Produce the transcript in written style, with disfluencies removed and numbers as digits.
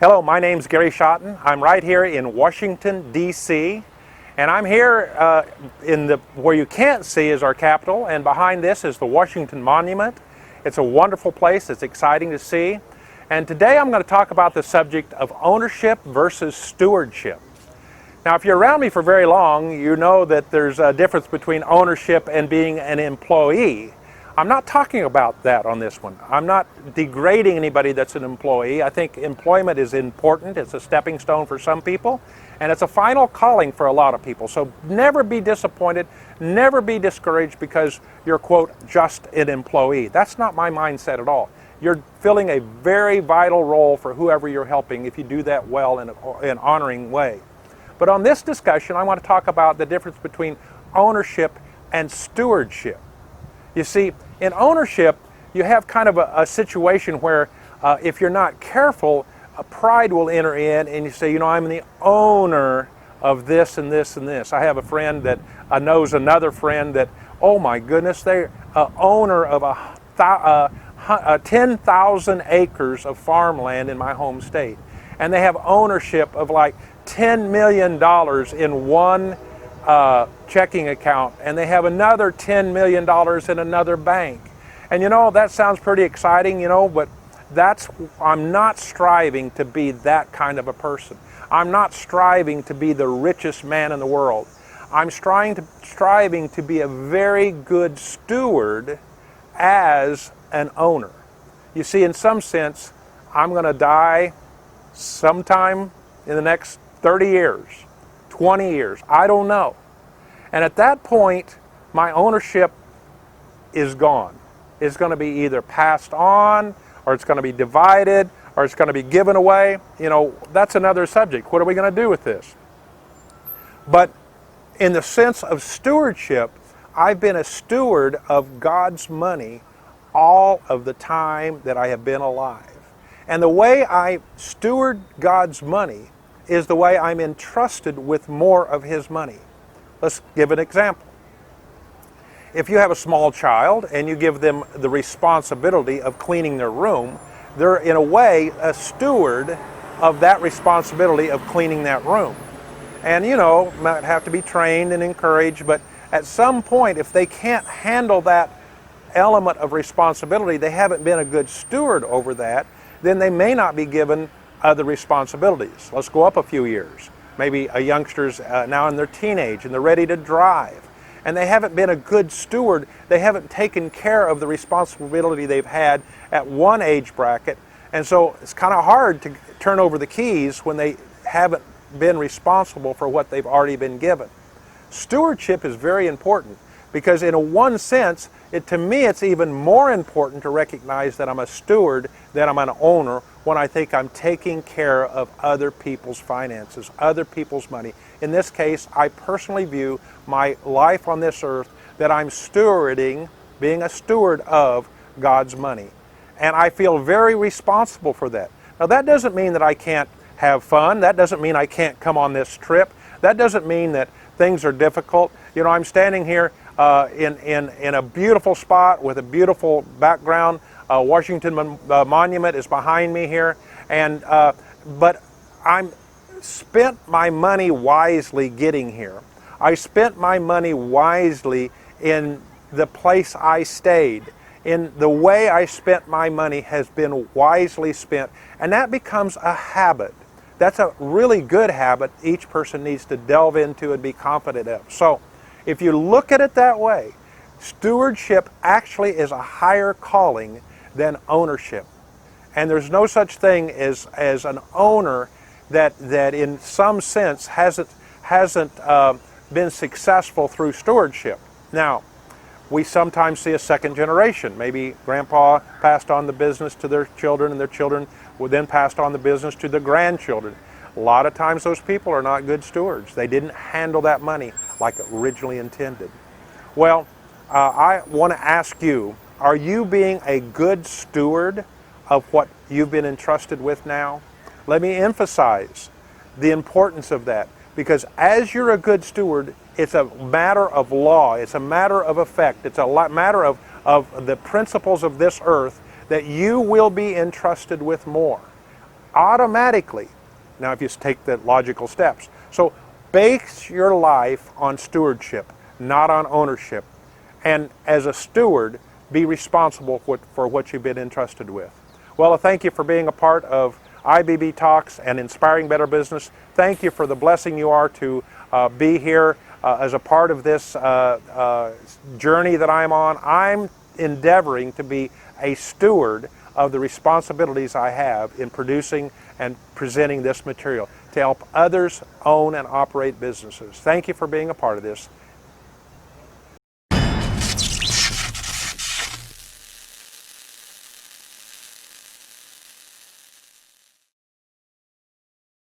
Hello, my name's Gary Schotten. I'm right here in Washington, D.C., and I'm here where you can't see is our Capitol, and behind this is the Washington Monument. It's a wonderful place. It's exciting to see. And today I'm going to talk about the subject of ownership versus stewardship. Now, if you're around me for very long, you know that there's a difference between ownership and being an employee. I'm not talking about that on this one. I'm not degrading anybody that's an employee. I think employment is important. It's a stepping stone for some people, and it's a final calling for a lot of people. So never be disappointed, never be discouraged because you're, quote, just an employee. That's not my mindset at all. You're filling a very vital role for whoever you're helping if you do that well in an honoring way. But on this discussion, I want to talk about the difference between ownership and stewardship. You see, in ownership, you have kind of a situation where if you're not careful, pride will enter in and you say, you know, I'm the owner of this and this and this. I have a friend that knows another friend that, oh my goodness, they're owner of 10,000 acres of farmland in my home state. And they have ownership of like $10 million in one checking account, and they have another $10 million in another bank. And you know, that sounds pretty exciting, you know, but I'm not striving to be that kind of a person. I'm not striving to be the richest man in the world. I'm striving to be a very good steward as an owner. You see, in some sense, I'm going to die sometime in the next 30 years. 20 years, I don't know. And at that point, my ownership is gone. It's going to be either passed on, or it's going to be divided, or it's going to be given away. You know, that's another subject. What are we going to do with this? But in the sense of stewardship, I've been a steward of God's money all of the time that I have been alive. And the way I steward God's money is the way I'm entrusted with more of His money. Let's give an example. If you have a small child and you give them the responsibility of cleaning their room, they're in a way a steward of that responsibility of cleaning that room. And you know, might have to be trained and encouraged, but at some point, if they can't handle that element of responsibility, they haven't been a good steward over that, then they may not be given other responsibilities. Let's go up a few years. Maybe a youngster's now in their teenage and they're ready to drive. And they haven't been a good steward. They haven't taken care of the responsibility they've had at one age bracket. And so it's kind of hard to turn over the keys when they haven't been responsible for what they've already been given. Stewardship is very important because in one sense, to me, it's even more important to recognize that I'm a steward than I'm an owner when I think I'm taking care of other people's finances, other people's money. In this case, I personally view my life on this earth that I'm stewarding, being a steward of God's money. And I feel very responsible for that. Now, that doesn't mean that I can't have fun. That doesn't mean I can't come on this trip. That doesn't mean that things are difficult. You know, I'm standing here in a beautiful spot with a beautiful background. Washington Monument is behind me here, and but I spent my money wisely getting here. I spent my money wisely in the place I stayed. In the way I spent my money has been wisely spent, and that becomes a habit. That's a really good habit each person needs to delve into and be confident of. So if you look at it that way, stewardship actually is a higher calling than ownership. And there's no such thing as an owner that in some sense hasn't been successful through stewardship. Now, we sometimes see a second generation. Maybe grandpa passed on the business to their children, and their children would then pass on the business to their grandchildren. A lot of times those people are not good stewards. They didn't handle that money like originally intended. Well, I want to ask you, are you being a good steward of what you've been entrusted with now? Let me emphasize the importance of that, because as you're a good steward, it's a matter of law, it's a matter of effect, it's a matter of the principles of this earth that you will be entrusted with more. automatically, now if you take the logical steps, so base your life on stewardship, not on ownership. And as a steward, be responsible for what you've been entrusted with. Well, thank you for being a part of IBB Talks and Inspiring Better Business. Thank you for the blessing you are to be here as a part of this journey that I'm on. I'm endeavoring to be a steward of the responsibilities I have in producing and presenting this material to help others own and operate businesses. Thank you for being a part of this.